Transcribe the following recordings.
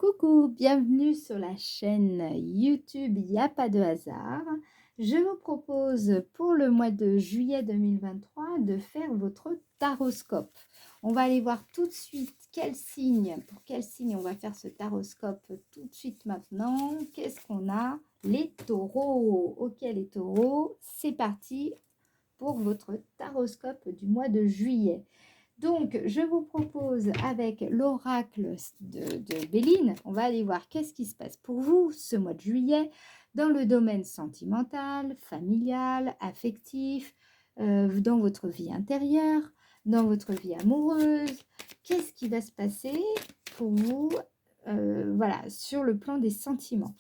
Coucou, bienvenue sur la chaîne YouTube Il n'y a pas de hasard. Je vous propose pour le mois de juillet 2023 de faire votre taroscope. On va aller voir tout de suite pour quel signe on va faire ce taroscope tout de suite maintenant. Qu'est-ce qu'on a? Les taureaux. Ok les taureaux, c'est parti pour votre taroscope du mois de juillet. Donc, je vous propose avec l'oracle de Béline, on va aller voir qu'est-ce qui se passe pour vous ce mois de juillet dans le domaine sentimental, familial, affectif, dans votre vie intérieure, dans votre vie amoureuse. Qu'est-ce qui va se passer pour vous voilà, sur le plan des sentiments.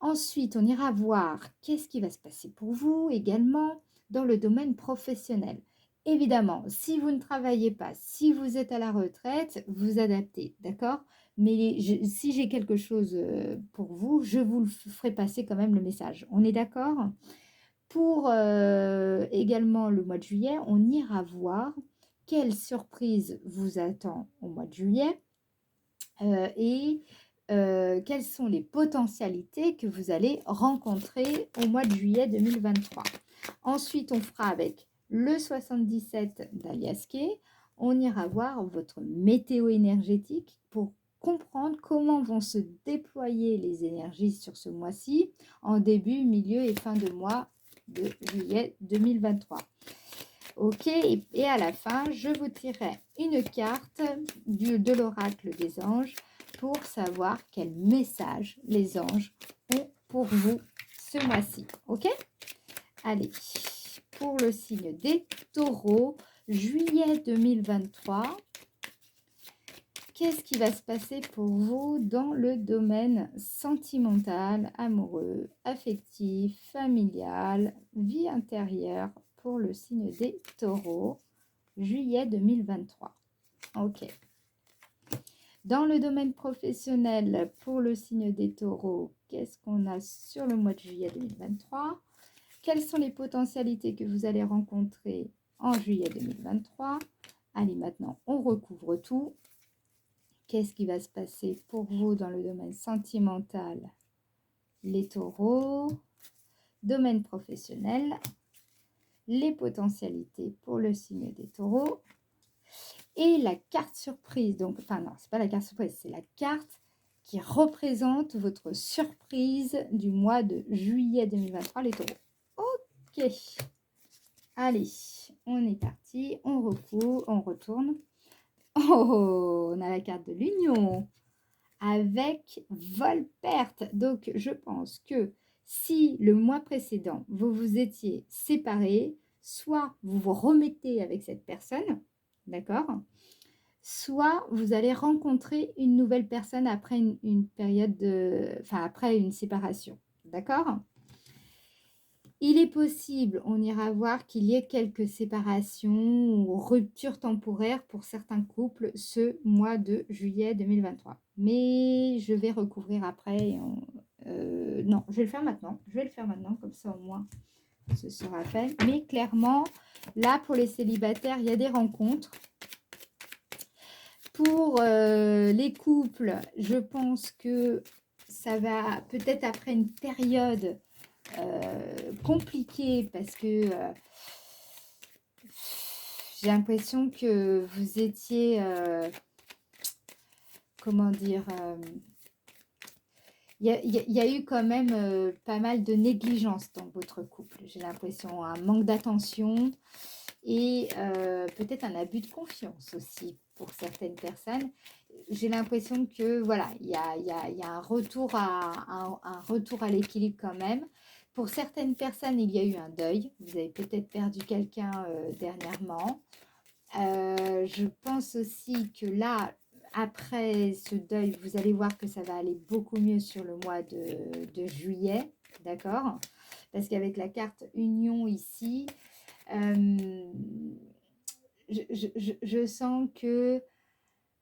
Ensuite, on ira voir qu'est-ce qui va se passer pour vous également dans le domaine professionnel. Évidemment, si vous ne travaillez pas, si vous êtes à la retraite, vous adaptez, d'accord? Mais si j'ai quelque chose pour vous, je vous le ferai passer quand même le message. On est d'accord? Pour également le mois de juillet, on ira voir quelle surprise vous attend au mois de juillet et quelles sont les potentialités que vous allez rencontrer au mois de juillet 2023. Ensuite, on fera avec le 77 d'Aliaské. On ira voir votre météo énergétique pour comprendre comment vont se déployer les énergies sur ce mois-ci, en début, milieu et fin de mois de juillet 2023. Ok, et à la fin, je vous tirerai une carte de l'oracle des anges pour savoir quel message les anges ont pour vous ce mois-ci. Ok? Allez, pour le signe des taureaux, juillet 2023, qu'est-ce qui va se passer pour vous dans le domaine sentimental, amoureux, affectif, familial, vie intérieure pour le signe des taureaux, juillet 2023. Ok. Dans le domaine professionnel, pour le signe des taureaux, qu'est-ce qu'on a sur le mois de juillet 2023? Quelles sont les potentialités que vous allez rencontrer en juillet 2023? Allez, maintenant, on recouvre tout. Qu'est-ce qui va se passer pour vous dans le domaine sentimental? Les taureaux. Domaine professionnel. Les potentialités pour le signe des taureaux. Et la carte surprise, donc, enfin non, c'est pas la carte surprise, c'est la carte qui représente votre surprise du mois de juillet 2023, les taureaux. Ok, allez, on est parti, on recouvre, on retourne. Oh, on a la carte de l'union avec vol-perte. Donc, je pense que si le mois précédent, vous vous étiez séparés, soit vous vous remettez avec cette personne, d'accord? Soit vous allez rencontrer une nouvelle personne après une période après une séparation. D'accord? Il est possible, on ira voir qu'il y ait quelques séparations ou ruptures temporaires pour certains couples ce mois de juillet 2023. Mais je vais recouvrir après. Non, je vais le faire maintenant. Je vais le faire maintenant, comme ça au moins ce sera fait. Mais clairement, là pour les célibataires, il y a des rencontres. Pour les couples, je pense que ça va peut-être après une période compliquée parce que j'ai l'impression que vous étiez, comment dire, il y a eu quand même pas mal de négligence dans votre couple. J'ai l'impression, un manque d'attention et peut-être un abus de confiance aussi pour certaines personnes. J'ai l'impression que voilà, il y a un retour un retour à l'équilibre quand même. Pour certaines personnes, il y a eu un deuil. Vous avez peut-être perdu quelqu'un dernièrement. Je pense aussi que là, après ce deuil, vous allez voir que ça va aller beaucoup mieux sur le mois de juillet, d'accord? Parce qu'avec la carte Union ici, je sens que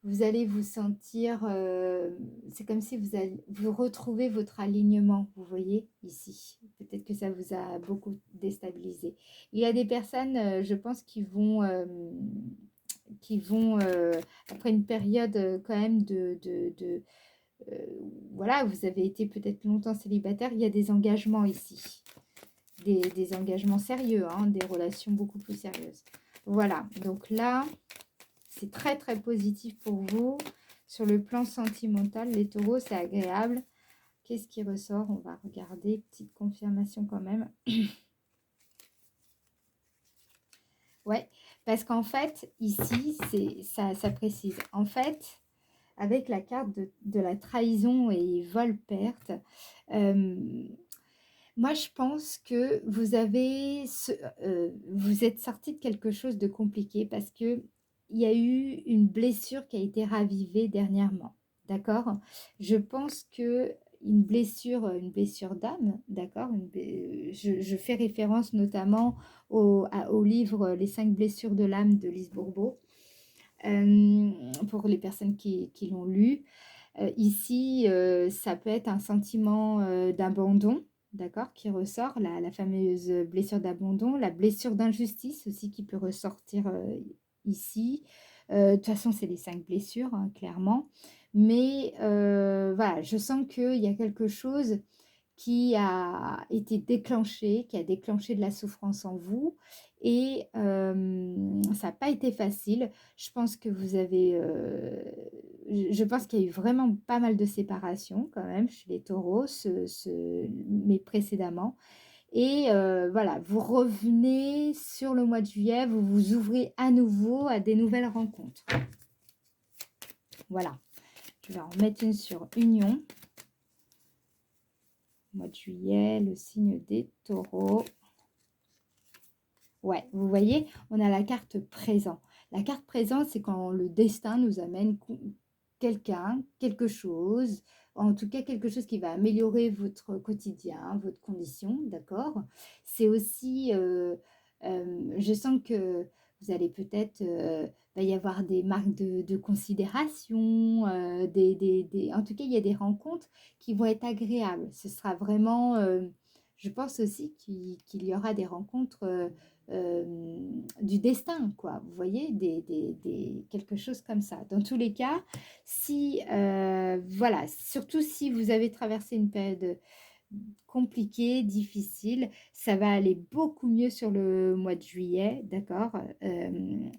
vous allez vous sentir, c'est comme si vous retrouvez votre alignement, vous voyez, ici. Peut-être que ça vous a beaucoup déstabilisé. Il y a des personnes, je pense, qui vont après une période quand même voilà, vous avez été peut-être longtemps célibataire, il y a des engagements ici. Des engagements sérieux, hein, des relations beaucoup plus sérieuses. Voilà, donc là, c'est très très positif pour vous. Sur le plan sentimental, les taureaux, c'est agréable. Qu'est-ce qui ressort? On va regarder, petite confirmation quand même. Ouais, parce qu'en fait, ici, ça précise. En fait, avec la carte de la trahison et vol-perte, moi, je pense que vous êtes sorti de quelque chose de compliqué parce que il y a eu une blessure qui a été ravivée dernièrement. D'accord? Je pense que une blessure d'âme, d'accord? Je fais référence notamment au livre Les 5 blessures de l'âme de Lise Bourbeau, pour les personnes qui l'ont lu. Ici, ça peut être un sentiment d'abandon, d'accord, qui ressort, la fameuse blessure d'abandon, la blessure d'injustice aussi qui peut ressortir ici. De toute façon, c'est les 5 blessures, hein, clairement. Mais voilà, je sens qu'il y a quelque chose qui a été déclenché, qui a déclenché de la souffrance en vous. Et ça n'a pas été facile. Je pense que vous avez... je pense qu'il y a eu vraiment pas mal de séparations quand même chez les taureaux, mais précédemment. Et voilà, vous revenez sur le mois de juillet, vous vous ouvrez à nouveau à des nouvelles rencontres. Voilà, je vais en mettre une sur Union. Mois de juillet, le signe des taureaux. Ouais, vous voyez, on a la carte présent. La carte présent, c'est quand le destin nous amène quelqu'un, quelque chose, en tout cas quelque chose qui va améliorer votre quotidien, votre condition, d'accord? C'est aussi, je sens que vous allez peut-être, va y avoir des marques de considération, en tout cas, il y a des rencontres qui vont être agréables. Ce sera vraiment, je pense aussi qu'il y aura des rencontres du destin, quoi. Vous voyez, quelque chose comme ça. Dans tous les cas, si, voilà, surtout si vous avez traversé une période compliquée, difficile, ça va aller beaucoup mieux sur le mois de juillet, d'accord?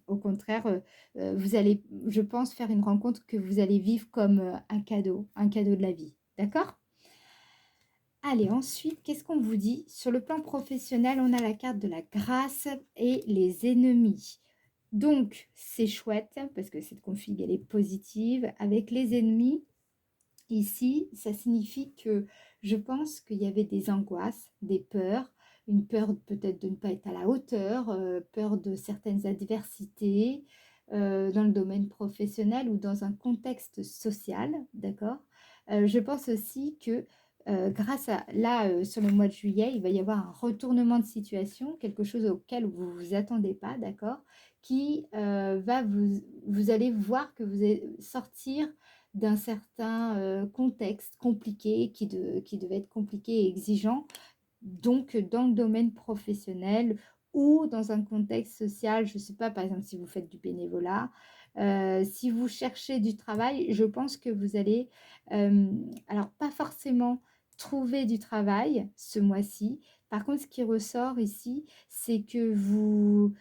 Au contraire, vous allez, je pense, faire une rencontre que vous allez vivre comme un cadeau de la vie, d'accord? Allez, ensuite, qu'est-ce qu'on vous dit? Sur le plan professionnel, on a la carte de la grâce et les ennemis. Donc, c'est chouette parce que cette config, elle est positive. Avec les ennemis, ici, ça signifie que je pense qu'il y avait des angoisses, des peurs, une peur peut-être de ne pas être à la hauteur, peur de certaines adversités dans le domaine professionnel ou dans un contexte social, d'accord? Je pense aussi que grâce à là, sur le mois de juillet, il va y avoir un retournement de situation, quelque chose auquel vous ne vous attendez pas, d'accord? Qui va vous allez voir que vous allez sortir d'un certain contexte compliqué qui devait être compliqué et exigeant, donc dans le domaine professionnel ou dans un contexte social, je ne sais pas, par exemple si vous faites du bénévolat, si vous cherchez du travail, je pense que vous allez, alors pas forcément trouver du travail ce mois-ci. Par contre, ce qui ressort ici, c'est que vous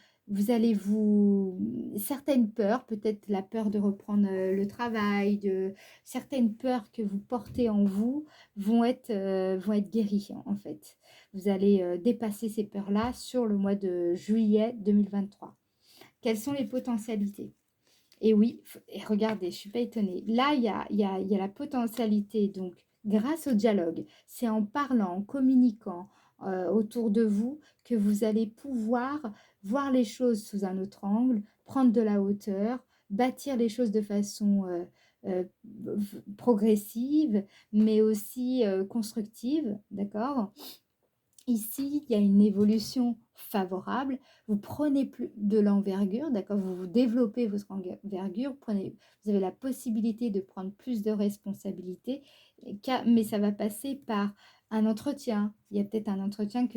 allez certaines peurs, peut-être la peur de reprendre le travail, certaines peurs que vous portez en vous vont être guéries en fait. Vous allez dépasser ces peurs-là sur le mois de juillet 2023. Quelles sont les potentialités? Et oui, et regardez, je ne suis pas étonnée. Là, il y a la potentialité, donc grâce au dialogue, c'est en parlant, en communiquant autour de vous que vous allez pouvoir voir les choses sous un autre angle, prendre de la hauteur, bâtir les choses de façon euh, progressive, mais aussi constructive, d'accord? Ici, il y a une évolution favorable. Vous prenez plus de l'envergure, d'accord? Vous développez votre envergure, vous avez la possibilité de prendre plus de responsabilités, mais ça va passer par un entretien. Il y a peut-être un entretien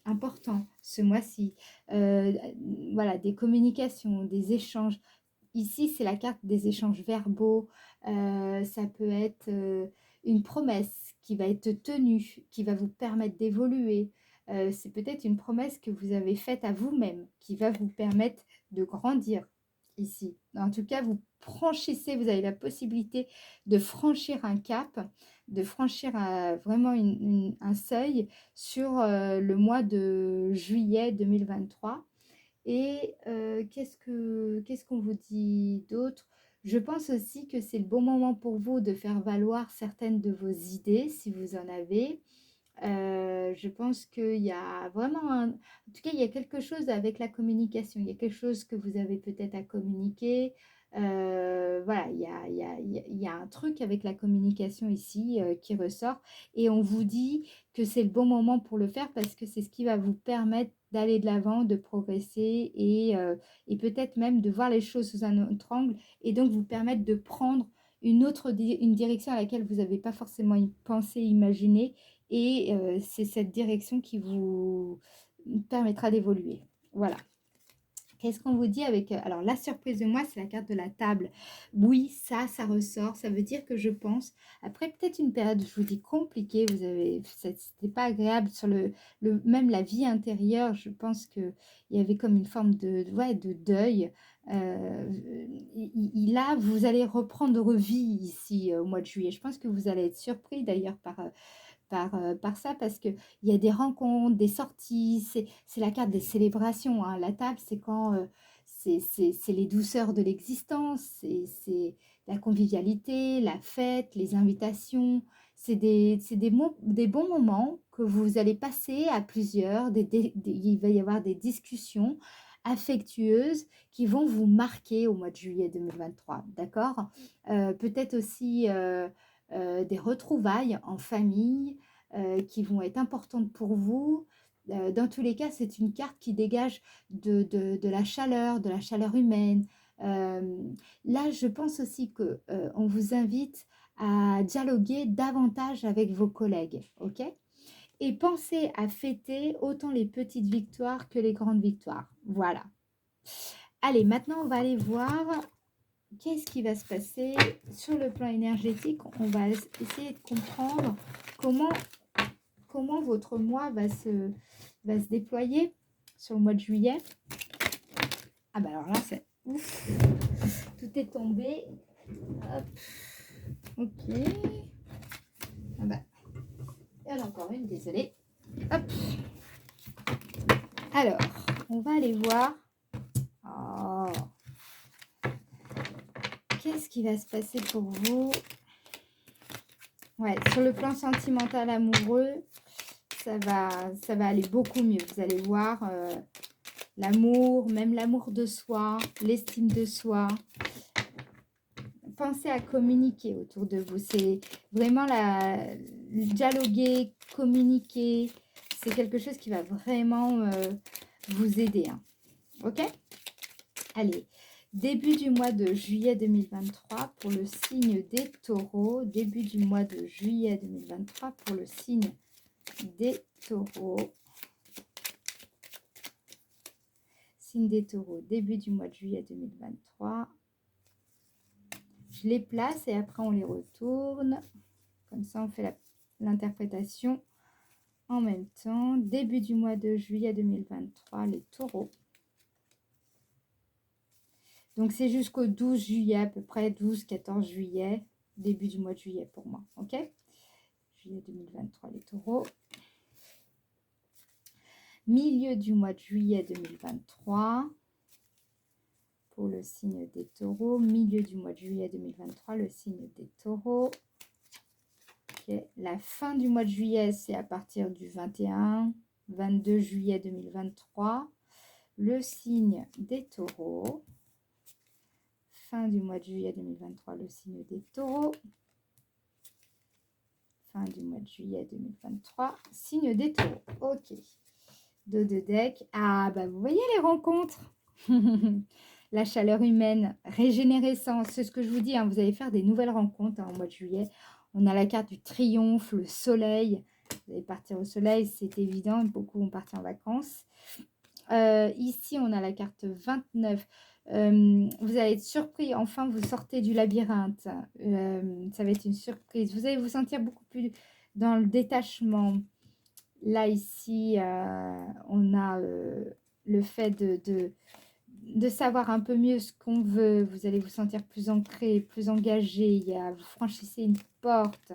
important ce mois-ci. Euh, voilà, des communications, des échanges. Ici, c'est la carte des échanges verbaux. Ça peut être une promesse qui va être tenue, qui va vous permettre d'évoluer. C'est peut-être une promesse que vous avez faite à vous-même, qui va vous permettre de grandir ici. En tout cas, vous franchissez, vous avez la possibilité de franchir un cap, de franchir vraiment un seuil sur le mois de juillet 2023. Et qu'est-ce qu'on vous dit d'autre? Je pense aussi que c'est le bon moment pour vous de faire valoir certaines de vos idées, si vous en avez. Je pense qu'il y a vraiment en tout cas, il y a quelque chose avec la communication. Il y a quelque chose que vous avez peut-être à communiquer. Voilà, il y a un truc avec la communication ici qui ressort. Et on vous dit que c'est le bon moment pour le faire parce que c'est ce qui va vous permettre d'aller de l'avant, de progresser et peut-être même de voir les choses sous un autre angle et donc vous permettre de prendre une direction à laquelle vous n'avez pas forcément pensé, imaginé et c'est cette direction qui vous permettra d'évoluer. Voilà. Qu'est-ce qu'on vous dit avec... alors, la surprise de moi, c'est la carte de la table. Oui, ça ressort. Ça veut dire que je pense, après peut-être une période, je vous dis, compliquée, vous avez... C'était pas agréable sur même la vie intérieure. Je pense qu'il y avait comme une forme ouais, de deuil. Là, vous allez reprendre vie ici au mois de juillet. Je pense que vous allez être surpris d'ailleurs par ça parce qu'il y a des rencontres, des sorties, c'est la carte des célébrations. Hein. La table, c'est quand c'est les douceurs de l'existence, c'est la convivialité, la fête, les invitations. C'est des bons moments que vous allez passer à plusieurs. Il va y avoir des discussions affectueuses qui vont vous marquer au mois de juillet 2023. D'accord. Peut-être aussi... des retrouvailles en famille qui vont être importantes pour vous. Dans tous les cas, c'est une carte qui dégage de la chaleur humaine. Là, je pense aussi que on vous invite à dialoguer davantage avec vos collègues, ok? Et pensez à fêter autant les petites victoires que les grandes victoires. Voilà. Allez, maintenant, on va aller voir qu'est-ce qui va se passer sur le plan énergétique. On va essayer de comprendre comment votre mois va se déployer sur le mois de juillet. Ah bah alors là, c'est ouf. Tout est tombé. Hop. Ok. Ah bah. Il y en a encore une, désolée. Hop. Alors, on va aller voir. Oh. Qu'est-ce qui va se passer pour vous? Ouais, sur le plan sentimental amoureux, ça va aller beaucoup mieux. Vous allez voir l'amour, même l'amour de soi, l'estime de soi. Pensez à communiquer autour de vous. C'est vraiment dialoguer, communiquer. C'est quelque chose qui va vraiment vous aider. Hein. Ok? Allez, début du mois de juillet 2023 pour le signe des taureaux. Début du mois de juillet 2023 pour le signe des taureaux. Signe des taureaux, début du mois de juillet 2023. Je les place et après on les retourne. Comme ça, on fait l'interprétation en même temps. Début du mois de juillet 2023, les taureaux. Donc, c'est jusqu'au 12 juillet, à peu près 12-14 juillet, début du mois de juillet pour moi. OK? Juillet 2023, les taureaux. Milieu du mois de juillet 2023 pour le signe des taureaux. Milieu du mois de juillet 2023, le signe des taureaux. Okay. La fin du mois de juillet, c'est à partir du 21-22 juillet 2023. Le signe des taureaux. Fin du mois de juillet 2023, le signe des taureaux. Fin du mois de juillet 2023, signe des taureaux. Ok. Dos de deck. Ah, bah vous voyez les rencontres. La chaleur humaine, régénérescence, c'est ce que je vous dis. Hein, vous allez faire des nouvelles rencontres en mois de juillet. On a la carte du triomphe, le soleil. Vous allez partir au soleil, c'est évident. Beaucoup vont partir en vacances. Ici, on a la carte 29. Vous allez être surpris, enfin vous sortez du labyrinthe. Ça va être une surprise. Vous allez vous sentir beaucoup plus dans le détachement. Là, ici, on a le fait de savoir un peu mieux ce qu'on veut. Vous allez vous sentir plus ancré, plus engagé. Vous franchissez une porte.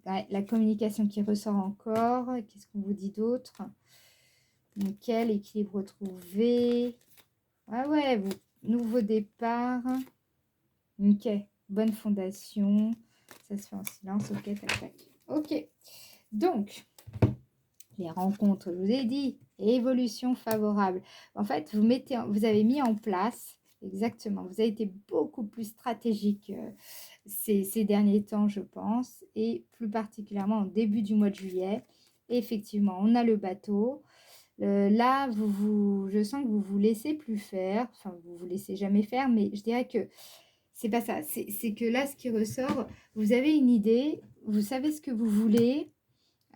Ouais, la communication qui ressort encore. Qu'est-ce qu'on vous dit d'autre? Nickel, équilibre retrouvé. Ah ouais, nouveau départ. Ok, bonne fondation. Ça se fait en silence. Ok, tac, tac. Ok, donc, les rencontres, je vous ai dit, évolution favorable. En fait, vous avez mis en place, exactement, vous avez été beaucoup plus stratégique ces derniers temps, je pense, et plus particulièrement au début du mois de juillet. Effectivement, on a le bateau. Là, je sens que vous vous laissez plus faire, enfin, vous vous laissez jamais faire, mais je dirais que c'est pas ça. C'est que là, ce qui ressort, vous avez une idée, vous savez ce que vous voulez,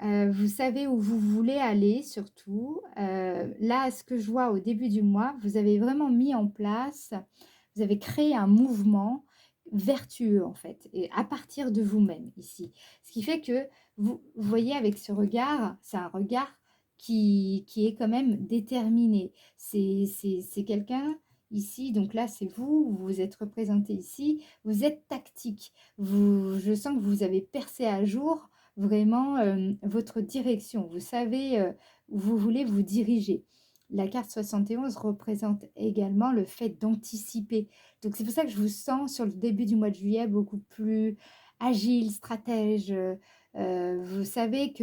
vous savez où vous voulez aller surtout. Là, ce que je vois au début du mois, vous avez vraiment mis en place, vous avez créé un mouvement vertueux en fait, et à partir de vous-même ici. Ce qui fait que vous voyez avec ce regard, c'est un regard qui est quand même déterminé. C'est quelqu'un ici, donc là c'est vous, vous vous êtes représenté ici, vous êtes tactique. Je sens que vous avez percé à jour vraiment votre direction. Vous savez où vous voulez vous diriger. La carte 71 représente également le fait d'anticiper. Donc c'est pour ça que je vous sens sur le début du mois de juillet beaucoup plus agile, stratège. Vous savez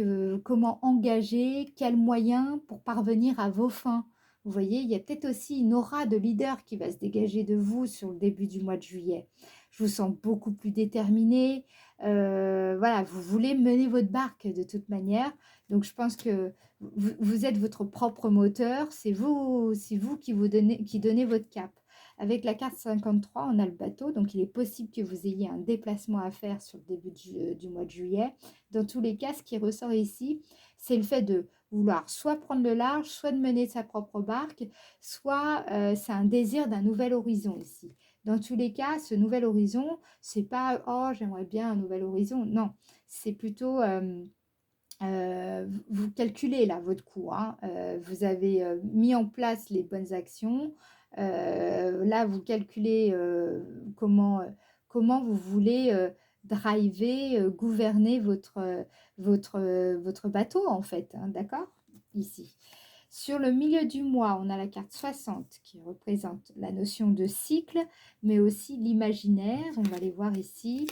comment engager, quels moyens pour parvenir à vos fins. Vous voyez, il y a peut-être aussi une aura de leader qui va se dégager de vous sur le début du mois de juillet. Je vous sens beaucoup plus déterminé. Voilà, vous voulez mener votre barque de toute manière. Donc, je pense que vous êtes votre propre moteur. C'est vous qui donnez votre cap. Avec la carte 53, on a le bateau. Donc, il est possible que vous ayez un déplacement à faire sur le début du mois de juillet. Dans tous les cas, ce qui ressort ici, c'est le fait de vouloir soit prendre le large, soit de mener sa propre barque, soit c'est un désir d'un nouvel horizon ici. Dans tous les cas, ce nouvel horizon, c'est pas oh j'aimerais bien un nouvel horizon. Non, c'est plutôt vous calculez là votre coût. Hein. Vous avez mis en place les bonnes actions. Là, vous calculez comment vous voulez driver, gouverner votre bateau en fait. Hein, d'accord? Ici. Sur le milieu du mois, on a la carte 60 qui représente la notion de cycle, mais aussi l'imaginaire. On va les voir ici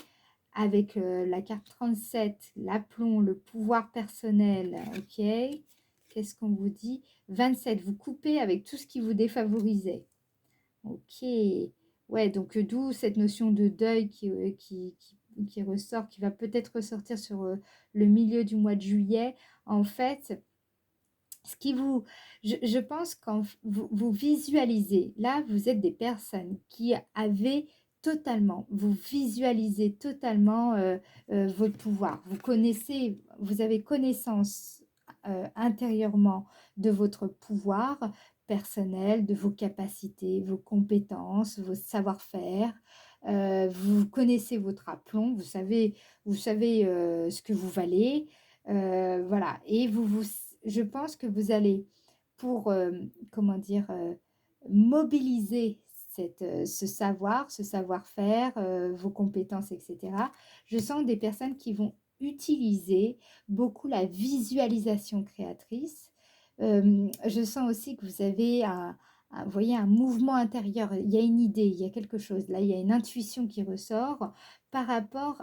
avec la carte 37, l'aplomb, le pouvoir personnel. Ok, qu'est-ce qu'on vous dit? 27, vous coupez avec tout ce qui vous défavorisait. Ok, ouais, donc d'où cette notion de deuil qui ressort, qui va peut-être ressortir sur le milieu du mois de juillet. En fait, ce qui je pense quand vous visualisez, là, vous êtes des personnes qui avaient totalement, vous visualisez totalement votre pouvoir. Vous avez connaissance intérieurement de votre pouvoir personnel, de vos capacités, vos compétences, vos savoir-faire. Vous connaissez votre aplomb, vous savez ce que vous valez. Voilà, et je pense que vous allez, pour, comment dire, mobiliser ce savoir, ce savoir-faire, vos compétences, etc. Je sens des personnes qui vont utiliser beaucoup la visualisation créatrice. Je sens aussi que vous avez vous voyez, un mouvement intérieur, il y a une idée, il y a quelque chose, là, il y a une intuition qui ressort par rapport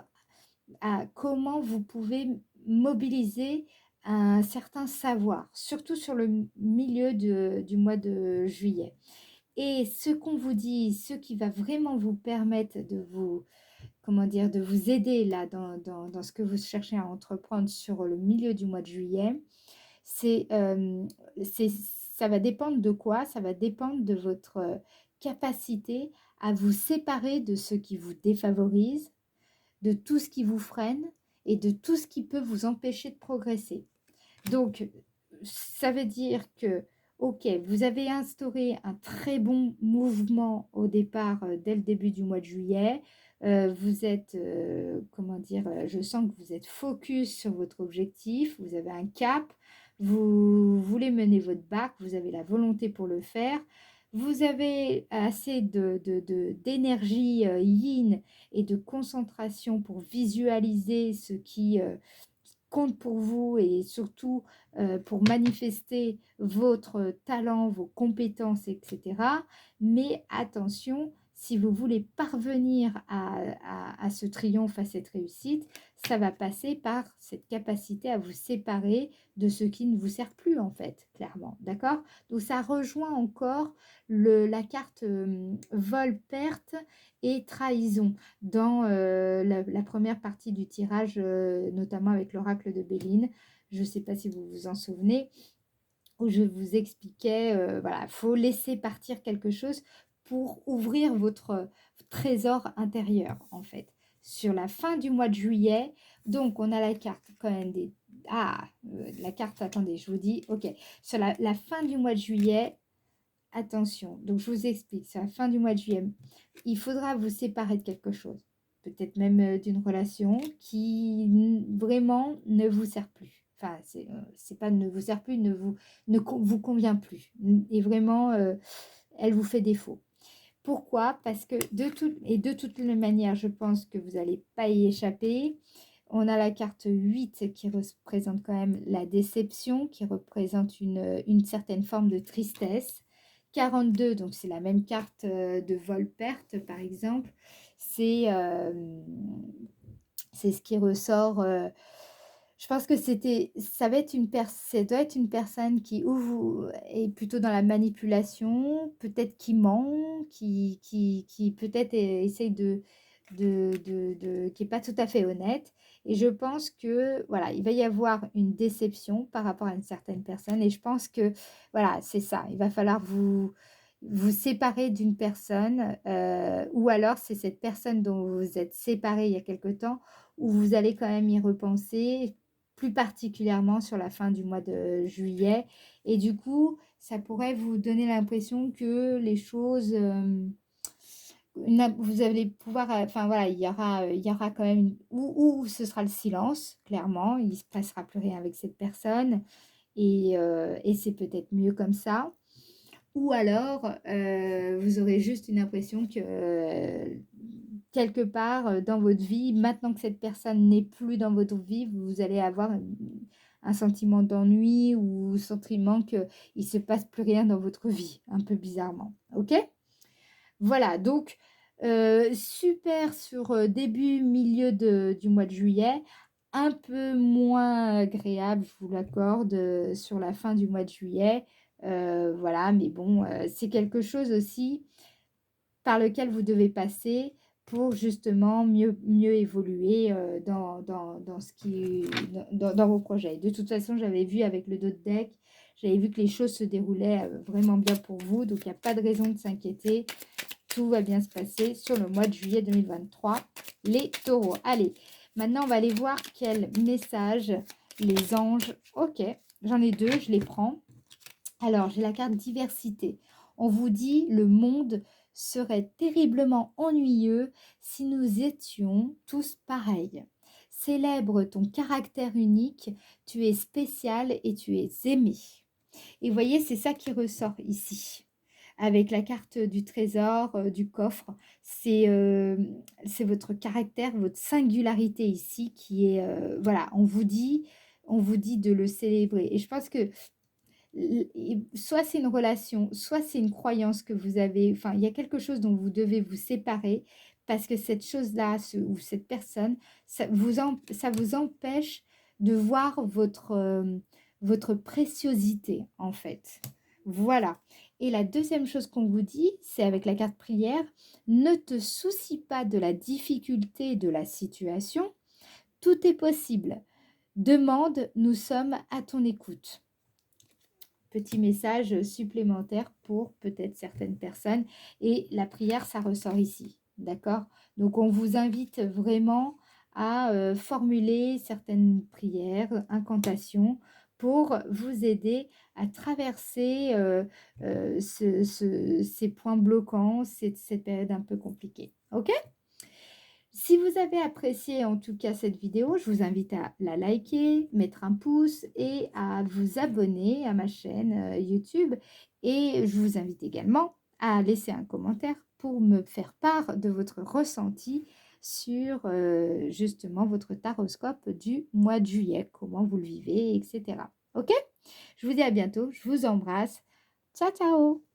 à comment vous pouvez mobiliser un certain savoir, surtout sur le milieu du mois de juillet. Et ce qu'on vous dit, ce qui va vraiment vous permettre de vous, comment dire, de vous aider là dans ce que vous cherchez à entreprendre sur le milieu du mois de juillet, c'est, ça va dépendre de quoi? Ça va dépendre de votre capacité à vous séparer de ce qui vous défavorise, de tout ce qui vous freine et de tout ce qui peut vous empêcher de progresser. Donc, ça veut dire que Ok, vous avez instauré un très bon mouvement au départ, dès le début du mois de juillet. Vous êtes, comment dire, je sens que vous êtes focus sur votre objectif, vous avez un cap, vous voulez mener votre barque, vous avez la volonté pour le faire. Vous avez assez d'énergie yin et de concentration pour visualiser ce qui compte pour vous et surtout pour manifester votre talent, vos compétences, etc. Mais attention, si vous voulez parvenir à ce triomphe, à cette réussite, ça va passer par cette capacité à vous séparer de ce qui ne vous sert plus en fait, clairement. D'accord? Donc ça rejoint encore la carte vol-perte et trahison dans la première partie du tirage, notamment avec l'oracle de Béline. Je ne sais pas si vous vous en souvenez, où je vous expliquais, voilà, il faut laisser partir quelque chose pour ouvrir votre trésor intérieur, en fait. Sur la fin du mois de juillet, donc on a la carte quand même des... Ah, la carte, attendez, je vous dis, ok. Sur la fin du mois de juillet, attention, donc je vous explique, c'est la fin du mois de juillet, il faudra vous séparer de quelque chose, peut-être même d'une relation qui vraiment ne vous sert plus. Enfin, c'est pas ne vous sert plus, vous convient plus. Et vraiment, elle vous fait défaut. Pourquoi? Parce que de toutes les manières, je pense que vous n'allez pas y échapper. On a la carte 8 qui représente quand même la déception, qui représente une certaine forme de tristesse. 42, donc c'est la même carte de vol-perte, par exemple. C'est ce qui ressort. Je pense que ça doit être une personne qui est plutôt dans la manipulation, peut-être qui ment, qui peut-être essaye qui n'est pas tout à fait honnête. Et je pense que voilà, il va y avoir une déception par rapport à une certaine personne. Et je pense que voilà, c'est ça. Il va falloir vous séparer d'une personne, ou alors c'est cette personne dont vous vous êtes séparé il y a quelque temps, où vous allez quand même y repenser, plus particulièrement sur la fin du mois de juillet. Et du coup, ça pourrait vous donner l'impression que les choses, vous allez pouvoir, enfin voilà, il y aura quand même, ou ce sera le silence, clairement, il ne se passera plus rien avec cette personne, et c'est peut-être mieux comme ça. Ou alors, vous aurez juste une impression que quelque part dans votre vie, maintenant que cette personne n'est plus dans votre vie, vous allez avoir un sentiment d'ennui ou sentiment qu'il ne se passe plus rien dans votre vie, un peu bizarrement. Ok? Voilà, donc super sur début, milieu du mois de juillet, un peu moins agréable, je vous l'accorde, sur la fin du mois de juillet. Voilà, mais bon, c'est quelque chose aussi par lequel vous devez passer pour justement mieux évoluer dans vos projets. De toute façon, j'avais vu avec le dos de deck, j'avais vu que les choses se déroulaient vraiment bien pour vous, donc il n'y a pas de raison de s'inquiéter. Tout va bien se passer sur le mois de juillet 2023, les taureaux. Allez, maintenant, on va aller voir quel message les anges... Ok, j'en ai deux, je les prends. Alors, j'ai la carte diversité. On vous dit, le monde serait terriblement ennuyeux si nous étions tous pareils. Célèbre ton caractère unique, tu es spécial et tu es aimé. Et vous voyez, c'est ça qui ressort ici. Avec la carte du trésor, du coffre, c'est votre caractère, votre singularité ici qui est... voilà, on vous dit de le célébrer. Et je pense que soit c'est une relation, soit c'est une croyance que vous avez, enfin, il y a quelque chose dont vous devez vous séparer parce que cette chose-là ou cette personne, ça vous empêche de voir votre préciosité, en fait. Voilà. Et la deuxième chose qu'on vous dit, c'est avec la carte prière, ne te soucie pas de la difficulté de la situation, tout est possible. Demande, nous sommes à ton écoute. Petit message supplémentaire pour peut-être certaines personnes. Et la prière, ça ressort ici. D'accord? Donc, on vous invite vraiment à formuler certaines prières, incantations, pour vous aider à traverser ces points bloquants, cette période un peu compliquée. OK? Si vous avez apprécié en tout cas cette vidéo, je vous invite à la liker, mettre un pouce et à vous abonner à ma chaîne YouTube. Et je vous invite également à laisser un commentaire pour me faire part de votre ressenti sur justement votre taroscope du mois de juillet, comment vous le vivez, etc. OK? Je vous dis à bientôt, je vous embrasse. Ciao, ciao!